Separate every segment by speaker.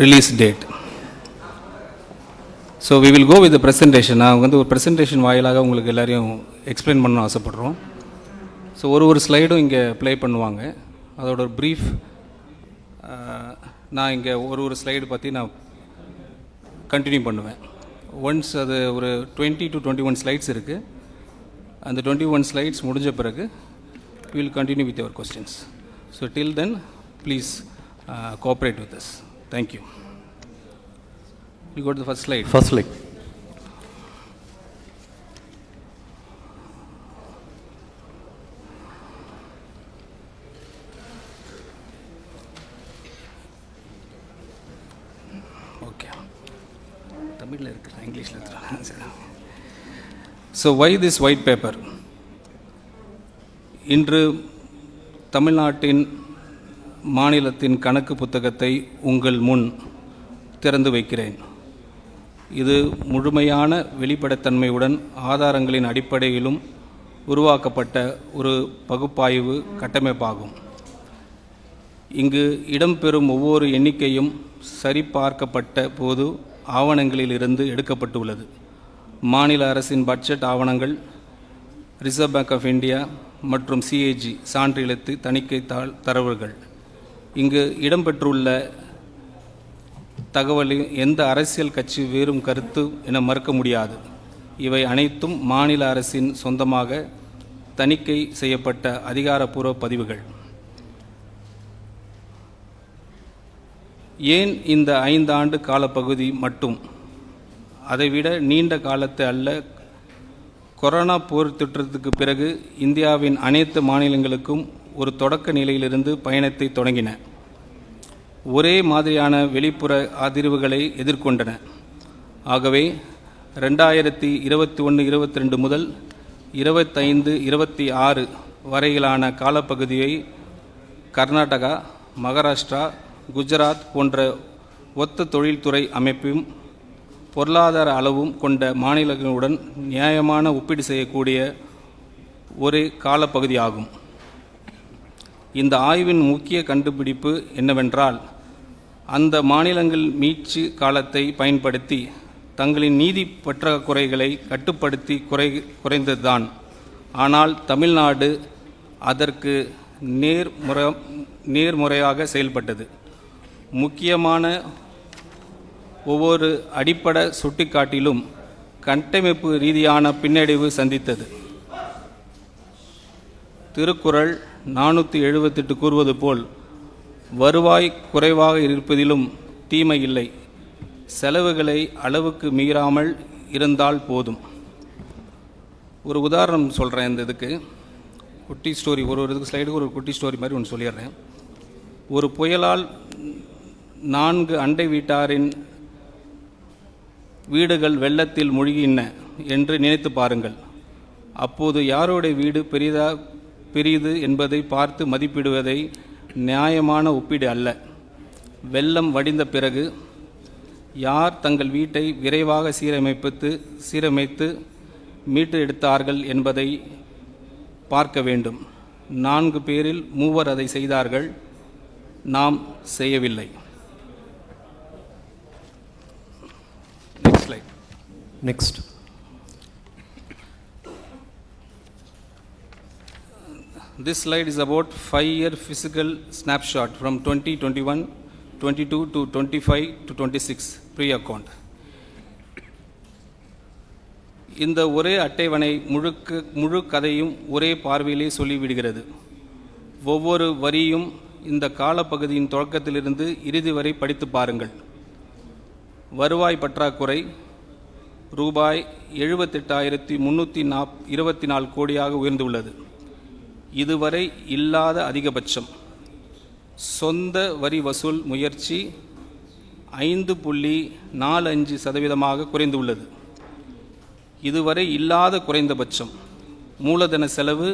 Speaker 1: release date. So we will go with the presentation. நான் வந்து ஒரு presentation வாயிலாக உங்களுக்கு எல்லாரையும் எக்ஸ்பிளைன் பண்ணணும் ஆசைப்படுறோம். ஸோ ஒரு ஸ்லைடும் இங்கே ப்ளே பண்ணுவாங்க. அதோட ஒரு ப்ரீஃப் நான் இங்கே ஒரு ஸ்லைடு பற்றி நான் கண்டினியூ பண்ணுவேன். ஒன்ஸ் அது ஒரு 20 to 21 ஸ்லைட்ஸ் இருக்குது. அந்த 21 ஸ்லைட்ஸ் முடிஞ்ச பிறகு we will continue with your questions. So till then, please cooperate with us. Thank you. You go to the first slide.
Speaker 2: First slide.
Speaker 1: Okay. தமிழில் இருக்கிற இங்கிலீஷில் இருக்கிற. So why this white paper? இன்று தமிழ்நாட்டின் மாநிலத்தின் கணக்கு புத்தகத்தை உங்கள் முன் திறந்து வைக்கிறேன். இது முழுமையான வெளிப்படைத்தன்மையுடன் ஆதாரங்களின் அடிப்படையிலும் உருவாக்கப்பட்ட ஒரு பகுப்பாய்வு கட்டமைப்பாகும். இங்கு இடம்பெறும் ஒவ்வொரு எண்ணிக்கையும் சரிபார்க்கப்பட்ட போது ஆவணங்களிலிருந்து எடுக்கப்பட்டுள்ளது. மாநில அரசின் பட்ஜெட் ஆவணங்கள், ரிசர்வ் பேங்க் ஆஃப் இந்தியா மற்றும் சிஏஜி சான்றெழுத்து தணிக்கை தரவுகள். இங்கு இடம்பெற்றுள்ள தகவலில் எந்த அரசியல் கட்சி வேறும் கருத்து என மறுக்க முடியாது. இவை அனைத்தும் மாநில அரசின் சொந்தமாக தணிக்கை செய்யப்பட்ட அதிகாரப்பூர்வ பதிவுகள். ஏன் இந்த 5 ஆண்டு காலப்பகுதி மட்டும்? அதைவிட நீண்ட காலத்தை அல்ல. கொரோனா போர் தொற்றுக்கு பிறகு இந்தியாவின் அனைத்து மாநிலங்களுக்கும் ஒரு தொடக்க நிலையிலிருந்து பயணத்தை தொடங்கின. ஒரே மாதிரியான வெளிப்புற அதிர்வுகளை எதிர்கொண்டன. ஆகவே 2021-22 முதல் 25-26 வரையிலான காலப்பகுதியை கர்நாடகா, மகாராஷ்டிரா, குஜராத் போன்ற ஒத்த தொழில்துறை அமைப்பும் பொருளாதார அளவும் கொண்ட மாநிலங்களுடன் நியாயமான ஒப்பீடு செய்யக்கூடிய ஒரு காலப்பகுதியாகும். இந்த ஆய்வின் முக்கிய கண்டுபிடிப்பு என்னவென்றால், அந்த மாநிலங்கள் மீட்சி காலத்தை பயன்படுத்தி தங்களின் நீதி பற்றாக்குறைகளை கட்டுப்படுத்தி குறைந்ததுதான். ஆனால் தமிழ்நாடு அதற்கு நேர்முறையாக செயல்பட்டது. முக்கியமான ஒவ்வொரு அடிப்படை சுட்டிக்காட்டிலும் கட்டமைப்பு ரீதியான பின்னடைவு சந்தித்தது. திருக்குறள் 478 கூறுவது போல், வருவாய் குறைவாக இருப்பதிலும் தீமை இல்லை, செலவுகளை அளவுக்கு மீறாமல் இருந்தால் போதும். ஒரு உதாரணம் சொல்கிறேன். இந்த இதுக்கு குட்டி ஸ்டோரி, ஒரு இதுக்கு ஸ்லைடுக்கு ஒரு குட்டி ஸ்டோரி மாதிரி ஒன்று சொல்லிடுறேன். ஒரு புயலால் 4 அண்டை வீட்டாரின் வீடுகள் வெள்ளத்தில் மூழ்கின என்று நினைத்து பாருங்கள். அப்போது யாருடைய வீடு பெரிது என்பதை பார்த்து மதிப்பிடுவதை நியாயமான ஒப்பீடு அல்ல. வெள்ளம் வடிந்த பிறகு யார் தங்கள் வீட்டை விரைவாக சீரமைத்து மீட்டு எடுத்தார்கள் என்பதை பார்க்க வேண்டும். 4 பேரில் 3 அதை செய்தார்கள், நாம் செய்யவில்லை.
Speaker 2: Next.
Speaker 1: This slide is about 5-year physical snapshot from 2021, 22 to 25 to 26 pre-account. இந்த ஒரே அட்டைவணை முழு கதையும் ஒரே பார்வையிலே சொல்லிவிடுகிறது. ஒவ்வொரு வரியும் இந்த காலப்பகுதியின் தொடக்கத்திலிருந்து இறுதி வரை படித்து பாருங்கள். வருவாய் பற்றாக்குறை ரூபாய் 78,324 கோடியாக உயர்ந்துள்ளது. இதுவரை இல்லாத அதிகபட்சம். சொந்த வரி வசூல் முயற்சி 5.45% குறைந்துள்ளது. இதுவரை இல்லாத குறைந்தபட்சம். மூலதன செலவு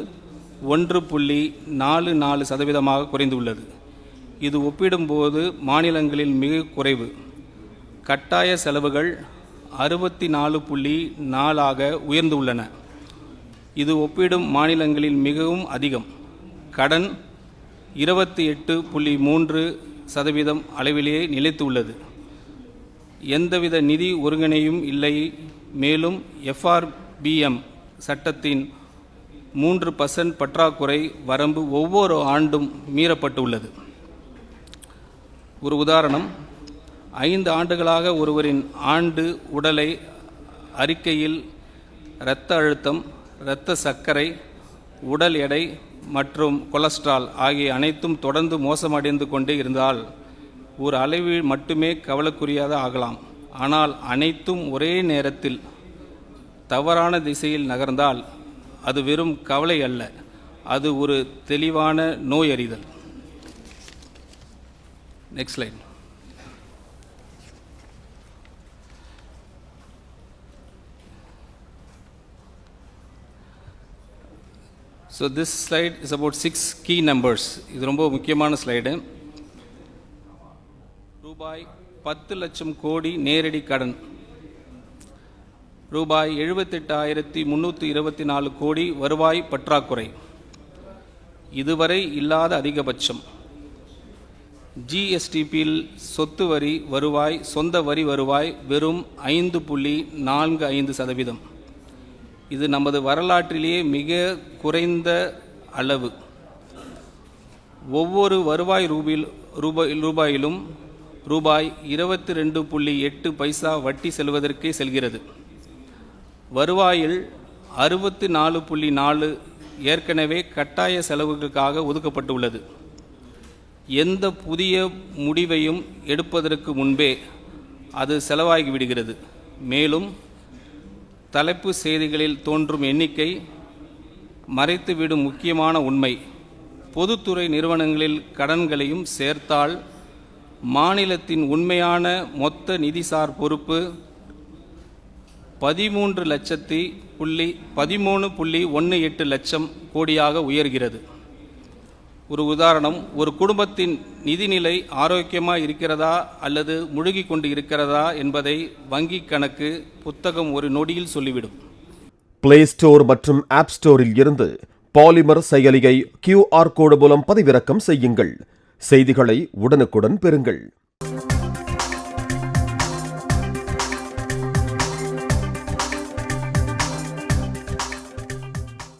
Speaker 1: 1.44% குறைந்துள்ளது. இது ஒப்பிடும்போது மாநிலங்களில் மிக குறைவு. கட்டாய செலவுகள் 64.4 உயர்ந்துள்ளன. இது ஒப்பிடும் மாநிலங்களில் மிகவும் அதிகம். கடன் 28.3% அளவிலேயே நிலைத்துள்ளது. எந்தவித நிதி ஒருங்கிணையும் இல்லை. மேலும் FRBM சட்டத்தின் 3% பற்றாக்குறை வரம்பு ஒவ்வொரு ஆண்டும் மீறப்பட்டுள்ளது. ஒரு உதாரணம், 5 ஆண்டுகளாக ஒருவரின் ஆண்டு உடலை அறிக்கையில் இரத்த அழுத்தம், இரத்த சர்க்கரை, உடல் எடை மற்றும் கொலஸ்ட்ரால் ஆகிய அனைத்தும் தொடர்ந்து மோசமடைந்து கொண்டே இருந்தால் ஒரு அளவில் மட்டுமே கவலைக்குரியதாக ஆகலாம். ஆனால் அனைத்தும் ஒரே நேரத்தில் தவறான திசையில் நகர்ந்தால் அது வெறும் கவலை அல்ல, அது ஒரு தெளிவான நோய் அறிதல். Next slide. So this slide is about 6 key numbers. இது ரொம்ப முக்கியமான ஸ்லைடு. ரூபாய் 10 லட்சம் கோடி நேரடி கடன், ரூபாய் 78,324 கோடி வருவாய் பற்றாக்குறை, இதுவரை இல்லாத அதிகபட்சம். GSTPயில் சொத்து வரி வருவாய், சொந்த வரி வருவாய் வெறும் 5.45%. இது நமது வரலாற்றிலேயே மிக குறைந்த அளவு. ஒவ்வொரு வருவாய் ரூபாயிலும் ரூபாய் 22.8 பைசா வட்டி செல்வதற்கே செல்கிறது. வருவாயில் 64.4 ஏற்கனவே கட்டாய செலவுகளுக்காக ஒதுக்கப்பட்டுள்ளது. எந்த புதிய முடிவையும் எடுப்பதற்கு முன்பே அது செலவாகிவிடுகிறது. மேலும் தலைப்பு செய்திகளில் தோன்றும் எண்ணிக்கை மறைத்துவிடும் முக்கியமான உண்மை, பொதுத்துறை நிறுவனங்களில் கடன்களையும் சேர்த்தால் மாநிலத்தின் உண்மையான மொத்த நிதிசார் பொறுப்பு 13.18 லட்சம் கோடியாக உயர்கிறது. ஒரு உதாரணம், ஒரு குடும்பத்தின் நிதிநிலை ஆரோக்கியமாக இருக்கிறதா அல்லது முழுகி கொண்டு இருக்கிறதா என்பதை வங்கி கணக்கு புத்தகம் ஒரு நொடியில் சொல்லிவிடும்.
Speaker 2: பிளே ஸ்டோர் மற்றும் ஆப் ஸ்டோரில் இருந்து பாலிமர் செயலியை QR கோடு மூலம் பதிவிறக்கம் செய்யுங்கள். செய்திகளை உடனுக்குடன் பெறுங்கள்.